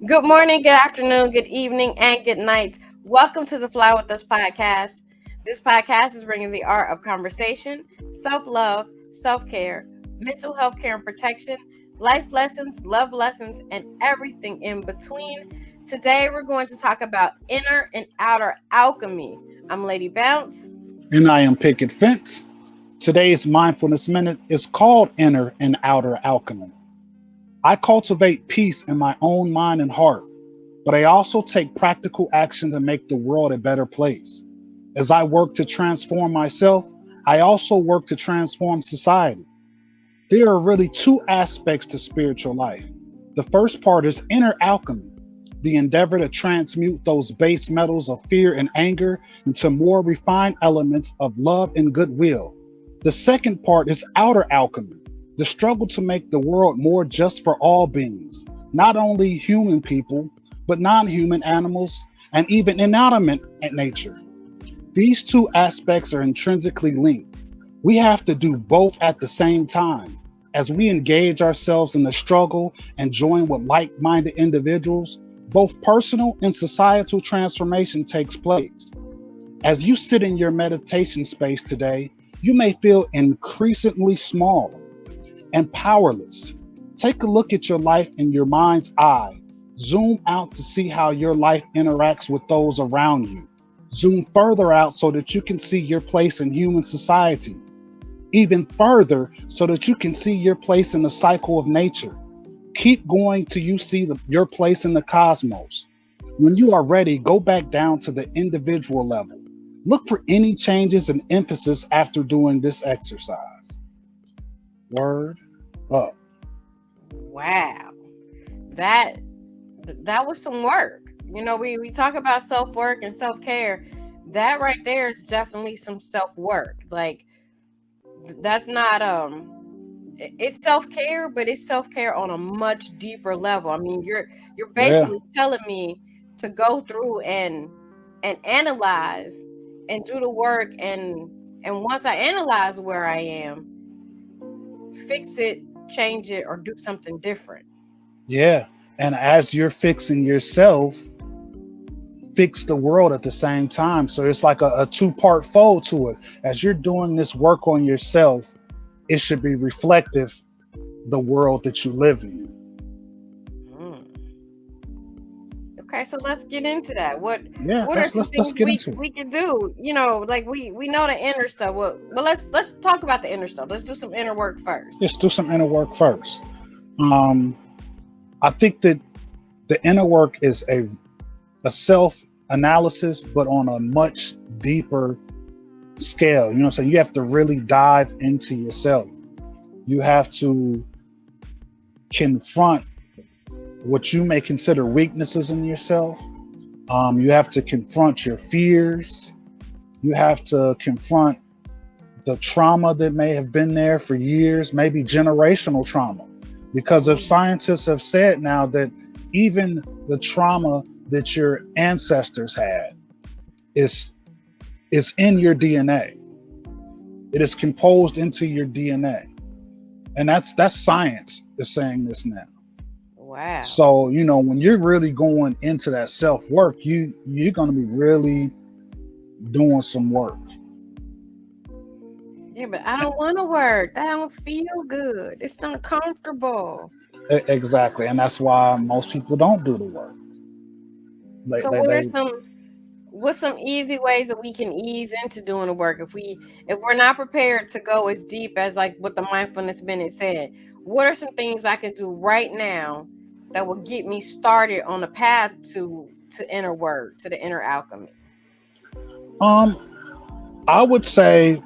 Good morning, good afternoon, good evening, and good night. Welcome to the Fly With Us podcast. This podcast is bringing the art of conversation, self love, self care, mental health care and protection, life lessons, love lessons, and everything in between. Today, we're going to talk about inner and outer alchemy. I'm Lady Bounce. And I am Picket Fence. Today's Mindfulness Minute is called Inner and Outer Alchemy. I cultivate peace in my own mind and heart, but I also take practical action to make the world a better place. As I work to transform myself, I also work to transform society. There are really two aspects to spiritual life. The first part is inner alchemy, the endeavor to transmute those base metals of fear and anger into more refined elements of love and goodwill. The second part is outer alchemy, the struggle to make the world more just for all beings, not only human people, but non-human animals and even inanimate nature. These two aspects are intrinsically linked. We have to do both at the same time. As we engage ourselves in the struggle and join with like-minded individuals, both personal and societal transformation takes place. As you sit in your meditation space today, you may feel increasingly small and powerless. Take a look at your life in your mind's eye. Zoom out to see how your life interacts with those around you. Zoom further out so that you can see your place in human society. Even further so that you can see your place in the cycle of nature. Keep going till you see your place in the cosmos. When you are ready, go back down to the individual level. Look for any changes and emphasis after doing this exercise. Word up. Wow. That was some work. You know, we talk about self-work and self-care. That right there is definitely some self-work. Like that's not it's self-care, but it's self-care on a much deeper level. I mean, you're Yeah, basically telling me to go through and analyze and do the work, and once I analyze where I am, fix it, change it, or do something different. yeah. And as you're fixing yourself, fix the world at the same time. So it's like a two-part fold to it. As you're doing this work on yourself, it should be reflective the world that you live in. Mm. Okay, so let's get into that. Yeah, What are let's some let's let's things get we into it. we can do? You know, like we know the inner stuff. Well, let's talk about the inner stuff. Let's do some inner work first. Let's do some inner work first. Um, I think that the inner work is a self analysis, but on a much deeper scale. You know what I'm saying? You have to really dive into yourself. You have to confront what you may consider weaknesses in yourself. You have to confront your fears. You have to confront the trauma that may have been there for years, maybe generational trauma. Because if scientists have said now that even the trauma that your ancestors had is in your DNA. It is composed into your DNA. And that's science is saying this now. Wow. So, you know, when you're really going into that self-work, you're gonna be really doing some work. Yeah, but I don't want to work. That don't feel good. It's not comfortable. Exactly. And that's why most people don't do the work. They, So they, what are they some easy ways that we can ease into doing the work if we're not prepared to go as deep as like what the mindfulness minute said? What are some things I can do right now that will get me started on the path to inner work, to the inner alchemy? um I would say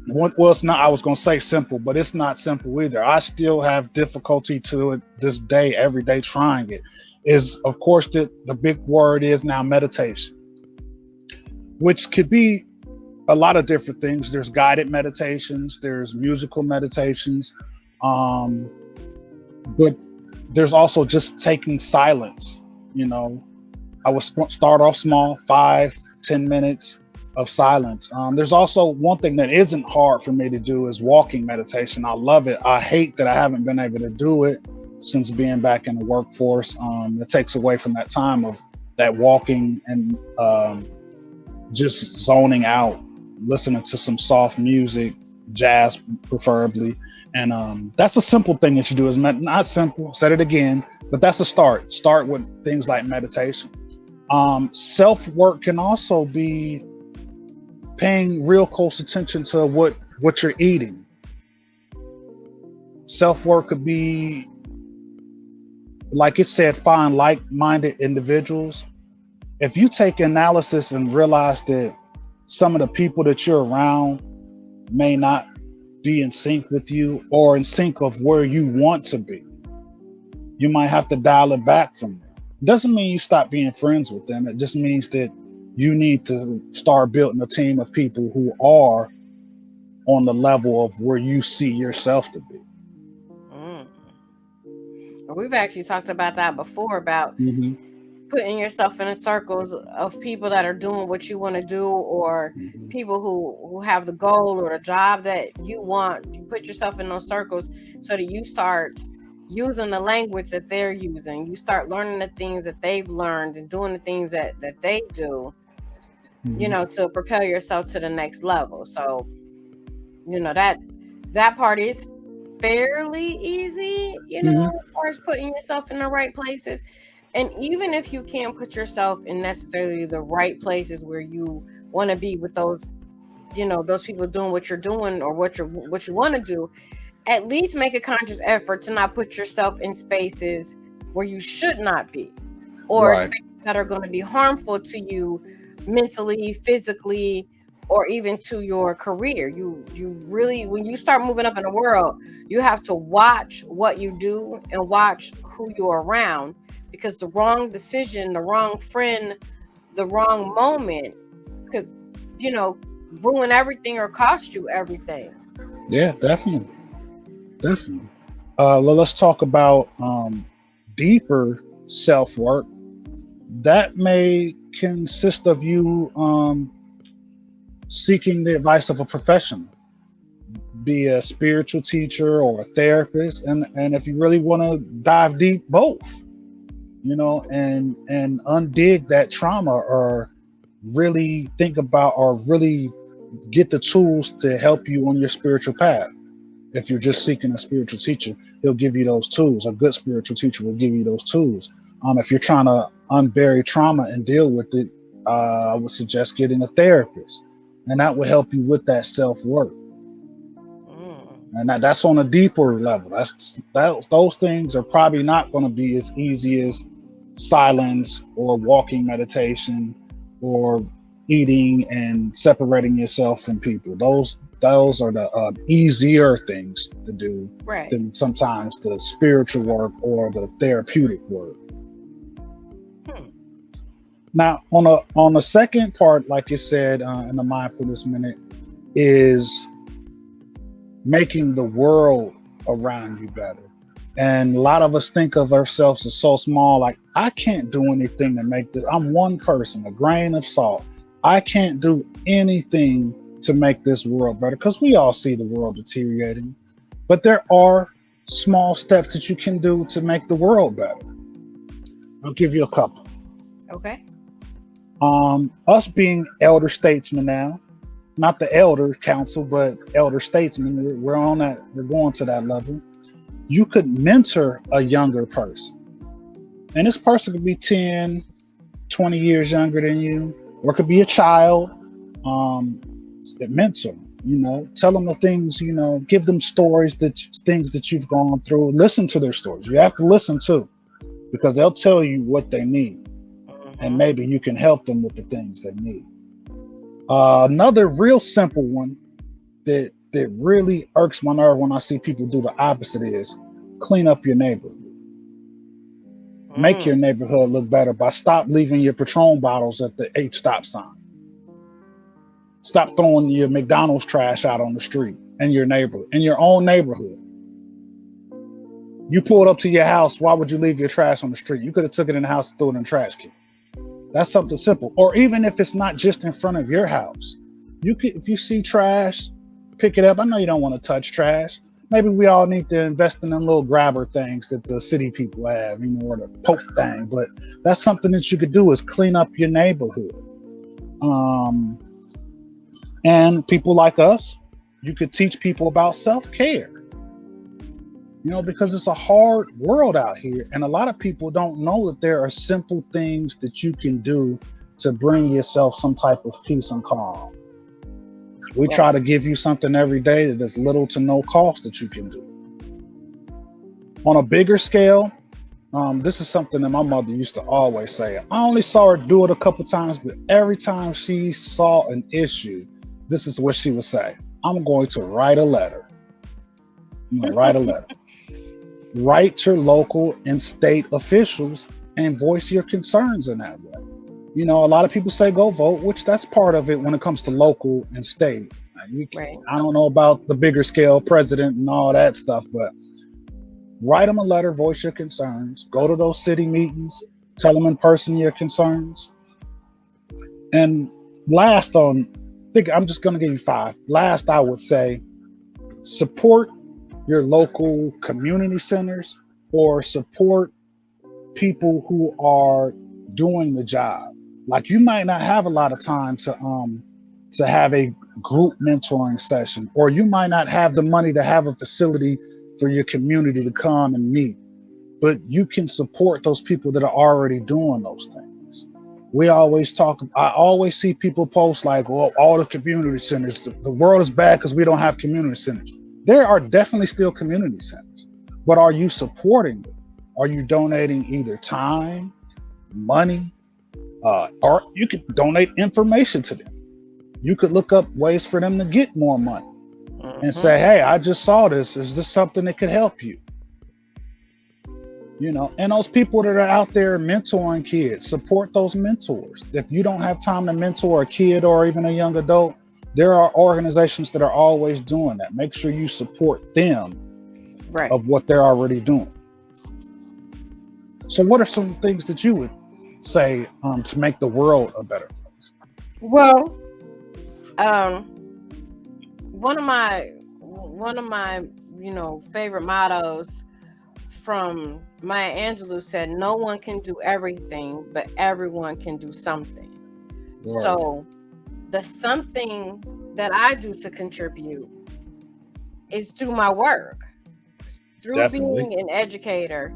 well, it's not, I was going to say simple, but it's not simple either. I still have difficulty to it this day, every day trying it. Is, of course, the big word is now meditation, which could be a lot of different things. There's guided meditations, there's musical meditations, um, but there's also just taking silence. You know, I would start off small, 5-10 minutes of silence. There's also one thing that isn't hard for me to do is walking meditation. I love it. I hate that I haven't been able to do it since being back in the workforce. It takes away from that time of that walking and just zoning out, listening to some soft music, jazz preferably. And that's a simple thing that you do. Is not simple, said it again, but that's a start. Start with things like meditation. Self-work can also be paying real close attention to what you're eating. Self-work could be, like it said, find like-minded individuals. If you take analysis and realize that some of the people that you're around may not be in sync with you or in sync of where you want to be, you might have to dial it back from there. Doesn't mean you stop being friends with them. It just means that you need to start building a team of people who are on the level of where you see yourself to be. We've actually talked about that before, about putting yourself in a circles of people that are doing what you want to do, or people who have the goal or the job that you want. You put yourself in those circles so that you start using the language that they're using. You start learning the things that they've learned and doing the things that they do, to propel yourself to the next level. So, that part is fairly easy, as far as putting yourself in the right places. And even if you can't put yourself in necessarily the right places where you want to be with those, those people doing what you're doing or what you want to do, at least make a conscious effort to not put yourself in spaces where you should not be, or spaces that are going to be harmful to you mentally, physically, or even to your career. You really, when you start moving up in the world, you have to watch what you do and watch who you're around, because the wrong decision, the wrong friend, the wrong moment could, ruin everything or cost you everything. Yeah, definitely. Let's talk about deeper self-work. That may consist of you seeking the advice of a professional, be a spiritual teacher or a therapist, and if you really want to dive deep, both, and undig that trauma, or really think about, or really get the tools to help you on your spiritual path. If you're just seeking a spiritual teacher, he'll give you those tools. A good spiritual teacher will give you those tools. If you're trying to unbury trauma and deal with it, I would suggest getting a therapist, and that will help you with that self-work. And that's on a deeper level. Those things are probably not going to be as easy as silence or walking meditation or eating and separating yourself from people. Those are the easier things to do than sometimes the spiritual work or the therapeutic work. Now, on the second part, like you said in the mindfulness minute, is making the world around you better. And a lot of us think of ourselves as so small, like, I can't do anything to make this. I'm one person, a grain of salt. I can't do anything to make this world better, because we all see the world deteriorating. But there are small steps that you can do to make the world better. I'll give you a couple. Okay. Us being elder statesmen now, not the elder council, but elder statesmen, we're on that, we're going to that level. You could mentor a younger person. And this person could be 10, 20 years younger than you, or it could be a child. Mentor, tell them the things, give them stories, things that you've gone through. Listen to their stories. You have to listen too, because they'll tell you what they need, and maybe you can help them with the things they need. Another real simple one that really irks my nerve when I see people do the opposite is clean up your neighborhood. Make your neighborhood look better by stop leaving your Patron bottles at the H stop sign. Stop throwing your McDonald's trash out on the street in your own neighborhood. You pulled up to your house. Why would you leave your trash on the street? You could have took it in the house and threw it in the trash can. That's something simple. Or even if it's not just in front of your house, if you see trash, pick it up. I know you don't want to touch trash, maybe we all need to invest in them little grabber things that the city people have, or the Pope thing. But that's something that you could do is clean up your neighborhood. Um, and people like us, you could teach people about self-care, because it's a hard world out here. And a lot of people don't know that there are simple things that you can do to bring yourself some type of peace and calm. We try to give you something every day that there's little to no cost that you can do. On a bigger scale, this is something that my mother used to always say. I only saw her do it a couple times, but every time she saw an issue, this is what she would say. I'm going to write a letter. Write a letter. Write your local and state officials and voice your concerns in that way. A lot of people say go vote, which that's part of it when it comes to local and state. I don't know about the bigger scale president and all that stuff, but write them a letter, voice your concerns, go to those city meetings, tell them in person your concerns. And last I'm just going to give you 5. Last, I would say support your local community centers or support people who are doing the job. Like, you might not have a lot of time to have a group mentoring session, or you might not have the money to have a facility for your community to come and meet, but you can support those people that are already doing those things. I always see people post like, well, all the community centers, the world is bad because we don't have community centers. There are definitely still community centers, but are you supporting them? Are you donating either time, money, or you could donate information to them? You could look up ways for them to get more money and say, hey, I just saw this. Is this something that could help you? And those people that are out there mentoring kids, support those mentors. If you don't have time to mentor a kid or even a young adult, there are organizations that are always doing that. Make sure you support them of what they're already doing. So what are some things that you would say to make the world a better place? Well, one of my favorite mottos from Maya Angelou said, no one can do everything, but everyone can do something. Right. So the something that I do to contribute is through my work, through Definitely. Being an educator.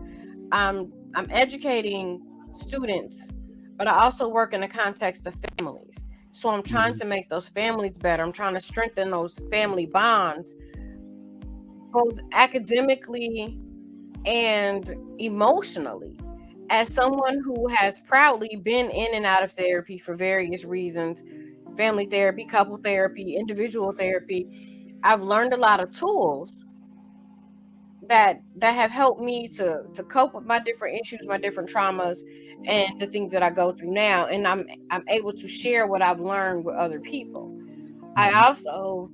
I'm educating students, but I also work in the context of families. So I'm trying to make those families better. I'm trying to strengthen those family bonds, both academically and emotionally. As someone who has proudly been in and out of therapy for various reasons, family therapy, couple therapy, individual therapy, I've learned a lot of tools that have helped me to cope with my different issues, my different traumas, and the things that I go through now. And I'm able to share what I've learned with other people. I also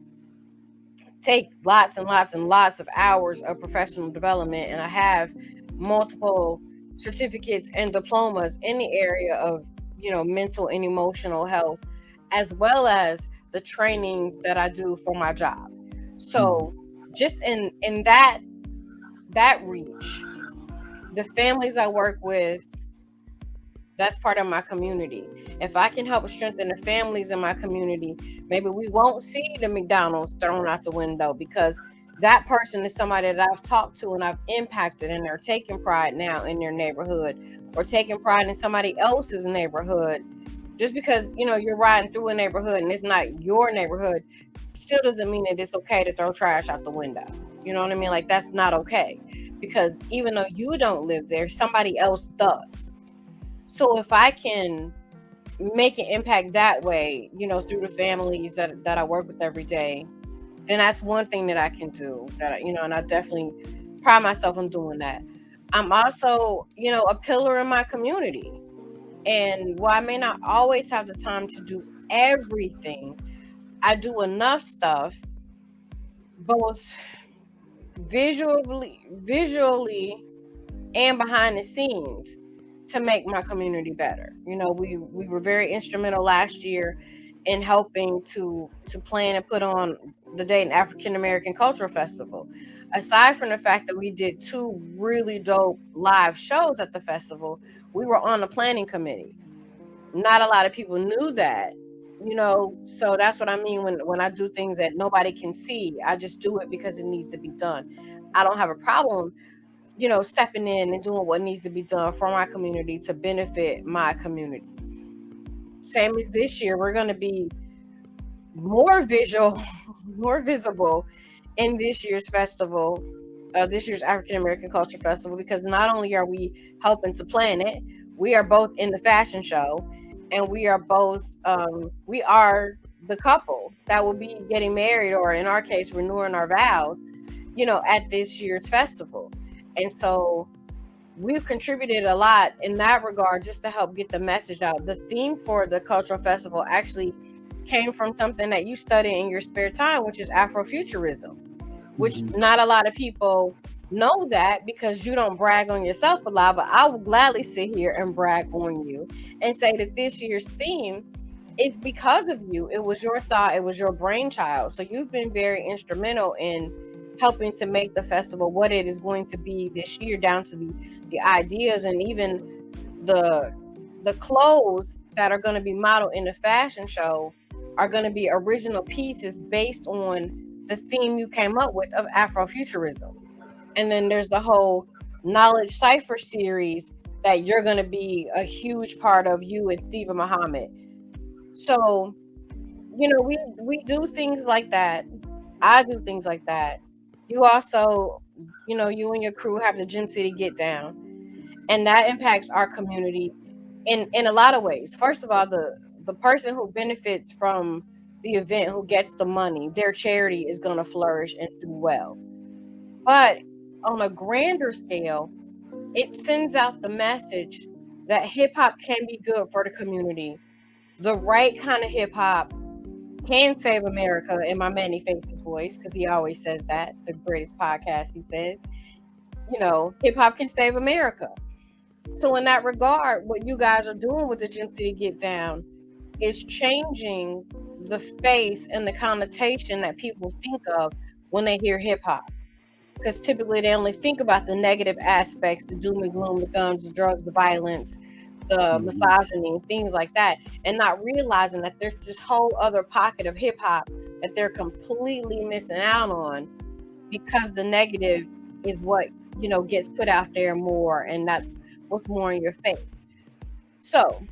take lots and lots and lots of hours of professional development, and I have multiple certificates and diplomas in the area of mental and emotional health, as well as the trainings that I do for my job. So just in that reach, the families I work with, that's part of my community. If I can help strengthen the families in my community, maybe we won't see the McDonald's thrown out the window, because that person is somebody that I've talked to and I've impacted, and they're taking pride now in their neighborhood, or taking pride in somebody else's neighborhood. Just because, you're riding through a neighborhood and it's not your neighborhood, still doesn't mean that it's okay to throw trash out the window. You know what I mean? Like, that's not okay, because even though you don't live there, somebody else does. So if I can make an impact that way, through the families that I work with every day, then that's one thing that I can do, and I definitely pride myself on doing that. I'm also, a pillar in my community. And while I may not always have the time to do everything, I do enough stuff, both visually and behind the scenes, to make my community better. We were very instrumental last year in helping to plan and put on the Dayton African American Cultural Festival. aside from the fact that we did 2 really dope live shows at the festival, we were on the planning committee. Not a lot of people knew that, so that's what I mean when I do things that nobody can see. I just do it because it needs to be done. I don't have a problem, stepping in and doing what needs to be done for my community to benefit my community. Same as this year, we're going to be more visual, more visible in this year's festival, this year's African American Culture Festival, because not only are we helping to plan it, we are both in the fashion show, and we are both, we are the couple that will be getting married, or in our case, renewing our vows, at this year's festival. And so we've contributed a lot in that regard just to help get the message out. The theme for the cultural festival actually came from something that you study in your spare time, which is Afrofuturism, which not a lot of people know that because you don't brag on yourself a lot, but I will gladly sit here and brag on you and say that this year's theme is because of you. It was your thought, it was your brainchild. So you've been very instrumental in helping to make the festival what it is going to be this year, down to the ideas, and even the clothes that are going to be modeled in the fashion show are going to be original pieces based on the theme you came up with of Afrofuturism. And then there's the whole Knowledge Cipher series that you're going to be a huge part of, you and Stephen Muhammad. So, we do things like that. I do things like that. You also, you and your crew have the Gym City Get Down, and that impacts our community in a lot of ways. First of all, the person who benefits from the event, who gets the money, their charity is going to flourish and do well. But on a grander scale, it sends out the message that hip hop can be good for the community. The right kind of hip hop can save America, in my Manny Faces voice, because he always says that. The greatest podcast, he says, hip hop can save America. So in that regard, what you guys are doing with the Gym City Get Down is changing the face and the connotation that people think of when they hear hip hop. Because typically they only think about the negative aspects, the doom and gloom, the guns, the drugs, the violence, the misogyny, things like that, and not realizing that there's this whole other pocket of hip hop that they're completely missing out on, because the negative is what, gets put out there more, and that's what's more in your face. So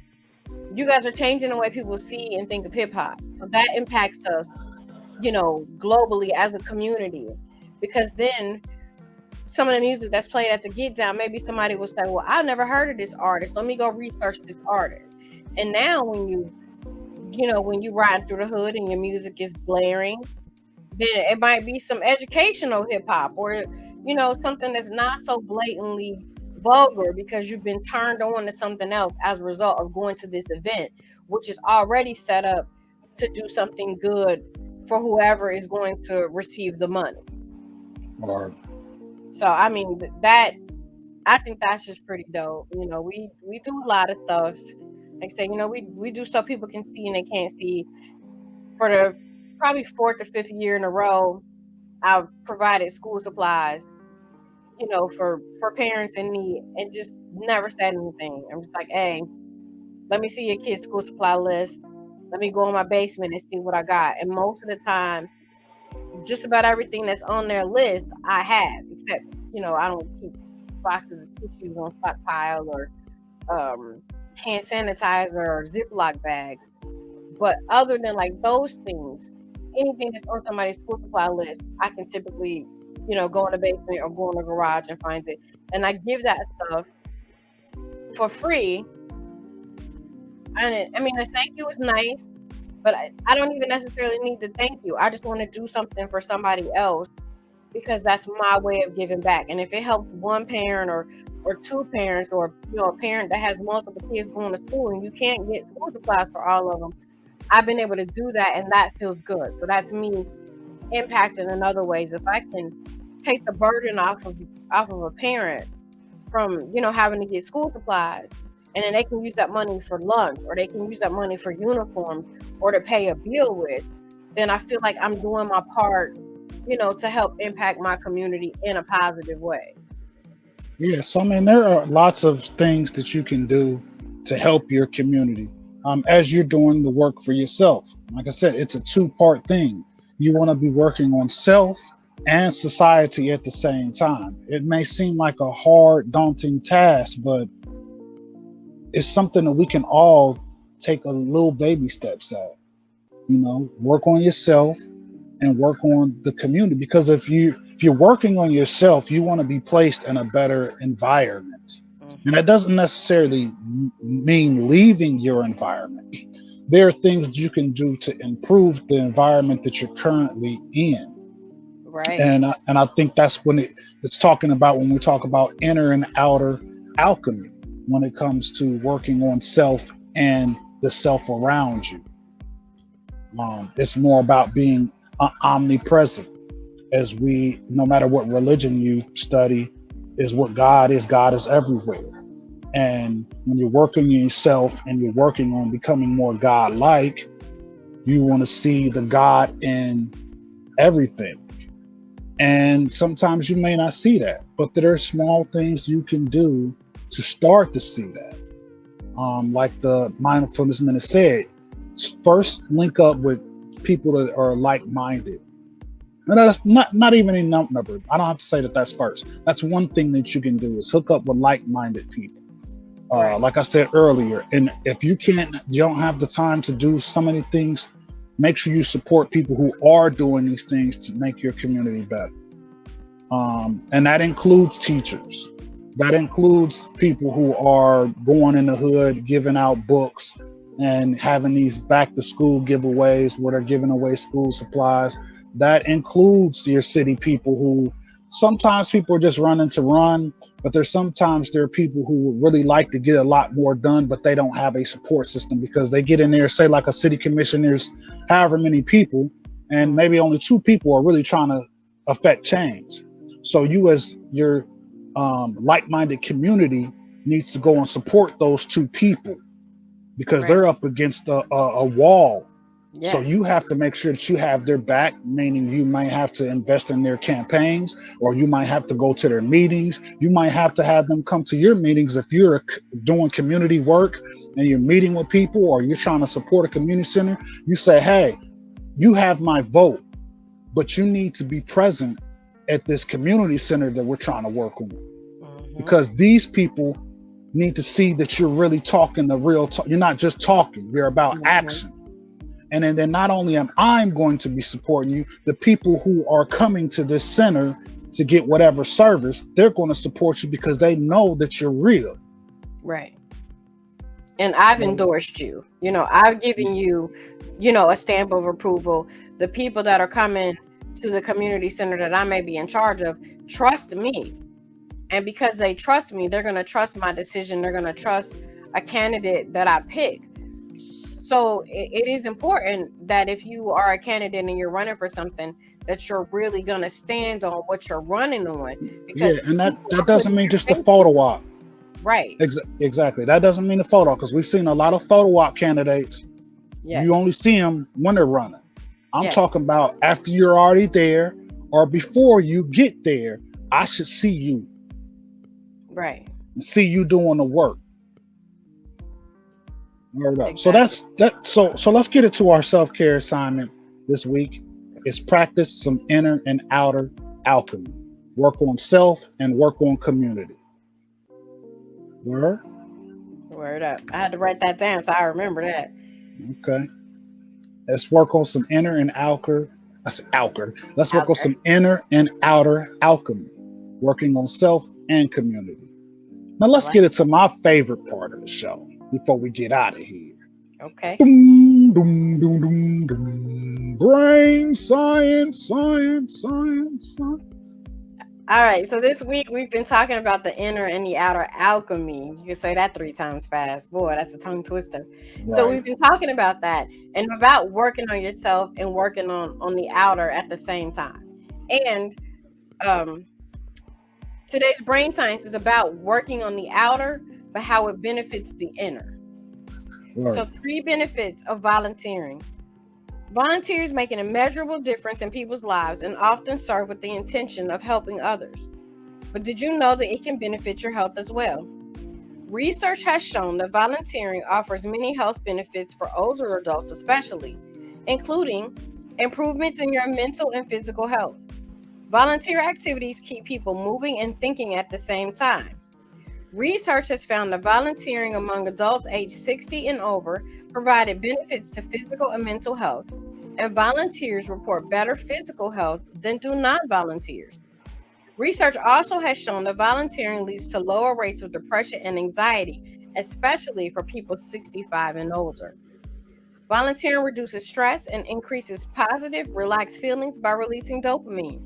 you guys are changing the way people see and think of hip hop. So that impacts us, globally as a community, because then some of the music that's played at the Get Down, maybe somebody will say, well, I've never heard of this artist. Let me go research this artist. And now when you ride through the hood and your music is blaring, then it might be some educational hip hop, or, something that's not so blatantly vulgar, because you've been turned on to something else as a result of going to this event, which is already set up to do something good for whoever is going to receive the money. Or So I mean that I think that's just pretty dope. We do a lot of stuff. Like I say, we do stuff people can see and they can't see. For the probably 4th or 5th year in a row, I've provided school supplies, for parents in need, and just never said anything. I'm just like, hey, let me see your kid's school supply list. Let me go in my basement and see what I got. And most of the time, just about everything that's on their list I have, except, I don't keep boxes of tissues on stockpile, or hand sanitizer, or Ziploc bags. But other than like those things, anything that's on somebody's school supply list, I can typically, go in the basement or go in the garage and find it. And I give that stuff for free. And I mean, the thank you is nice, but I don't even necessarily need to thank you. I just want to do something for somebody else, because that's my way of giving back. And if it helps one parent, or 2 parents, or a parent that has multiple kids going to school and you can't get school supplies for all of them, I've been able to do that, and that feels good. So that's me impacting in other ways. If I can take the burden off of a parent from, having to get school supplies, and then they can use that money for lunch, or they can use that money for uniforms, or to pay a bill with, then I feel like I'm doing my part to help impact my community in a positive way. Yeah, so I mean, there are lots of things that you can do to help your community as you're doing the work for yourself. Like I said, it's a two-part thing. You want to be working on self and society at the same time. It may seem like a hard, daunting task, but it's something that we can all take a little baby steps at. Work on yourself and work on the community, because if you're working on yourself, you want to be placed in a better environment, and that Hmm. doesn't necessarily mean leaving your environment. There are things that you can do to improve the environment that you're currently in, Right. and I think that's when it's talking about when we talk about inner and outer alchemy, when it comes to working on self and the self around you. It's more about being omnipresent, as we, no matter what religion you study, is what God is. God is everywhere. And when you're working on yourself and you're working on becoming more God-like, you want to see the God in everything. And sometimes you may not see that, but there are small things you can do to start to see that. Like the mindfulness minute said, first link up with people that are like-minded. And that's not even a number. I don't have to say that that's first. That's one thing that you can do, is hook up with like-minded people. Right. Like I said earlier, and if you don't have the time to do so many things, make sure you support people who are doing these things to make your community better. And that includes teachers. That includes people who are going in the hood, giving out books and having these back to school giveaways where they're giving away school supplies. That includes your city people, who sometimes people are just running to run, but sometimes there are people who would really like to get a lot more done, but they don't have a support system, because they get in there, say like a city commission, there's however many people, and Mm. maybe only two people are really trying to affect change. So you, as your like-minded community, needs to go and support those two people, because Right. they're up against a wall. So Yes. you have to make sure that you have their back, meaning you might have to invest in their campaigns, or you might have to go to their meetings. You might have to have them come to your meetings if you're doing community work and you're meeting with people, or you're trying to support a community center. You say, hey, you have my vote, but you need to be present at this community center that we're trying to work on, Hmm. because these people need to see that you're really talking the real talk. You're not just talking, you're about Hmm. action. And then not only am I going to be supporting you, the people who are coming to this center to get whatever service, they're going to support you because they know that you're real. Right. And I've Well, endorsed you. I've given you, a stamp of approval. The people that are coming to the community center that I may be in charge of trust me. And because they trust me, they're going to trust my decision. They're going to trust a candidate that I pick. So it is important that if you are a candidate and you're running for something, that you're really going to stand on what you're running on, yeah, because and that people that are putting doesn't mean their just a faith in photo you. op. Right. Exactly. That doesn't mean a photo, because we've seen a lot of photo op candidates. You Yes. only see them when they're running. I'm Yes. talking about after you're already there, or before you get there. I should see you Right. and see you doing the work. Word up. So Exactly. that's that. So let's get it to our self care assignment this week. Is practice some inner and outer alchemy. Work on self and work on community. Word. Word up. I had to write that down so I remember that. Okay. Let's work on some inner and outer. I said outer. Let's work Out on there. some inner and outer alchemy. Working on self and community. Now I let's like get it it. to my favorite part of the show before we get out of here. Okay. Doom, doom, doom, doom, doom. Brain science, science, science, science. All right. So this week we've been talking about the inner and the outer alchemy. You can say that 3 times fast. Boy, that's a tongue twister. So Right. we've been talking about that and about working on yourself and working on the outer at the same time. And um today's brain science is about working on the outer, but how it benefits the inner. Right. So 3 benefits of volunteering. Volunteers make an immeasurable difference in people's lives and often serve with the intention of helping others. But did you know that it can benefit your health as well? Research has shown that volunteering offers many health benefits for older adults, especially, including improvements in your mental and physical health. Volunteer activities keep people moving and thinking at the same time. Research has found that volunteering among adults aged 60 and over provided benefits to physical and mental health, and volunteers report better physical health than do non volunteers. Research also has shown that volunteering leads to lower rates of depression and anxiety, especially for people 65 and older. Volunteering reduces stress and increases positive, relaxed feelings by releasing dopamine.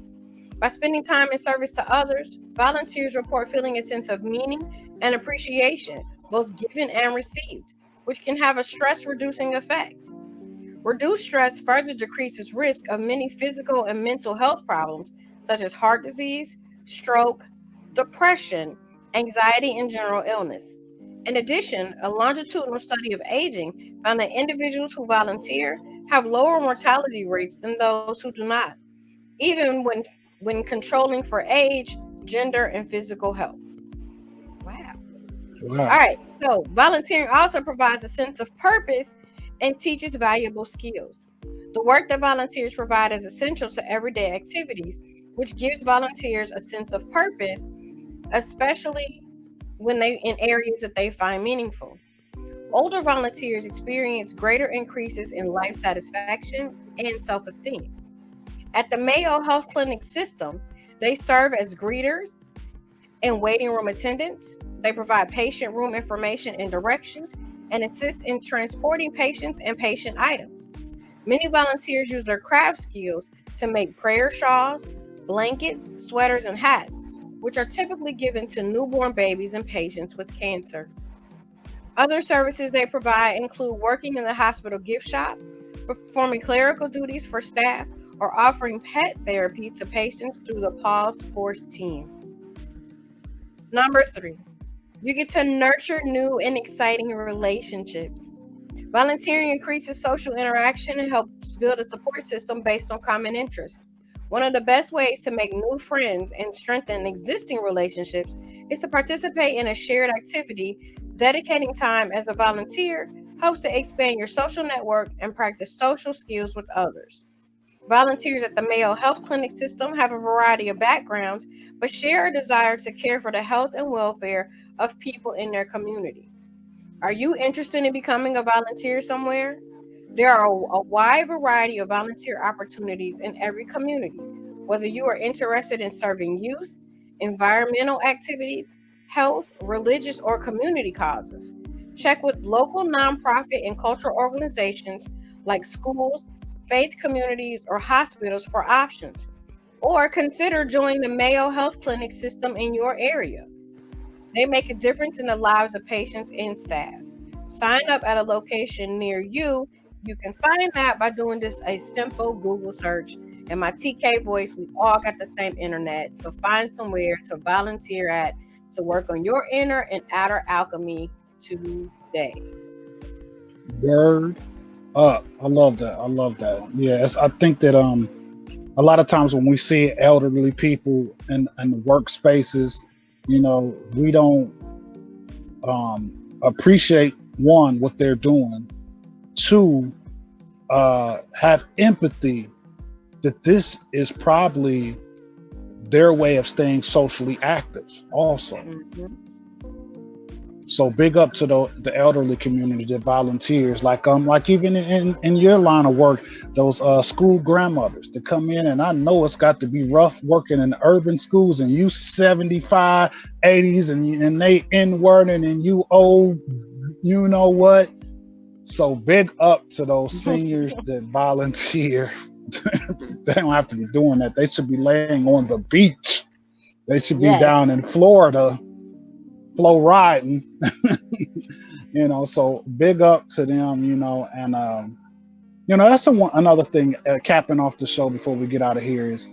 By spending time in service to others, volunteers report feeling a sense of meaning and appreciation, both given and received, which can have a stress reducing effect. Reduced stress further decreases risk of many physical and mental health problems such as heart disease, stroke, depression, anxiety, and general illness. In addition, a longitudinal study of aging found that individuals who volunteer have lower mortality rates than those who do not, even when controlling for age, gender, and physical health. Wow. All Wow. right. So, volunteering also provides a sense of purpose and teaches valuable skills. The work that volunteers provide is essential to everyday activities, which gives volunteers a sense of purpose, especially when they in areas that they find meaningful. Older volunteers experience greater increases in life satisfaction and self-esteem. At the Mayo Health Clinic system, they serve as greeters and waiting room attendants. They provide patient room information and directions and assist in transporting patients and patient items. Many volunteers use their craft skills to make prayer shawls, blankets, sweaters, and hats, which are typically given to newborn babies and patients with cancer. Other services they provide include working in the hospital gift shop, performing clerical duties for staff, or offering pet therapy to patients through the Pause Force team. Number three, you get to nurture new and exciting relationships. Volunteering increases social interaction and helps build a support system based on common interests. One of the best ways to make new friends and strengthen existing relationships is to participate in a shared activity. Dedicating time as a volunteer helps to expand your social network and practice social skills with others. Volunteers at the Mayo Health Clinic system have a variety of backgrounds, but share a desire to care for the health and welfare of people in their community. Are you interested in becoming a volunteer somewhere? There are a wide variety of volunteer opportunities in every community, whether you are interested in serving youth, environmental activities, health, religious, or community causes. Check with local nonprofit and cultural organizations like schools, faith communities, or hospitals for options. Or consider joining the Mayo Health Clinic system in your area. They make a difference in the lives of patients and staff. Sign up at a location near you. You can find that by doing just a simple Google search. In my TK voice, we all got the same internet. So find somewhere to volunteer at to work on your inner and outer alchemy today. Word up. I love that. I love that. Yes, I think that a lot of times when we see elderly people in the workspaces, we don't appreciate one what they're doing. Two, have empathy that this is probably their way of staying socially active also. Mhm. So big up to the elderly community that volunteers, like even in your line of work, those school grandmothers that come in, and I know it's got to be rough working in urban schools, and you 75, 80s, and they N-wording, and you old, you know what? So big up to those seniors that volunteer. They don't have to be doing that. They should be laying on the beach. They should be Yes. down in Florida, flow riding. So big up to them, and that's another thing, capping off the show before we get out of here, is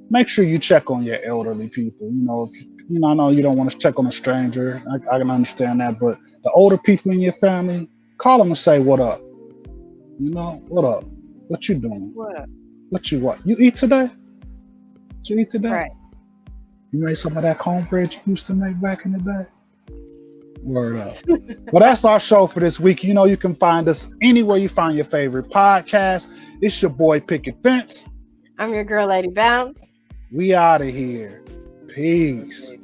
make sure you check on your elderly people. If I know you don't want to check on a stranger. I can understand that, but the older people in your family, call them and say what up. What up. What you doing? What? What? You eat today? What you eat today? Right. You made some of that cornbread you used to make back in the day? Word up. Well, that's our show for this week. You know, you can find us anywhere you find your favorite podcast. It's your boy Picket Fence. I'm your girl, Lady Bounce. We out of here. Peace.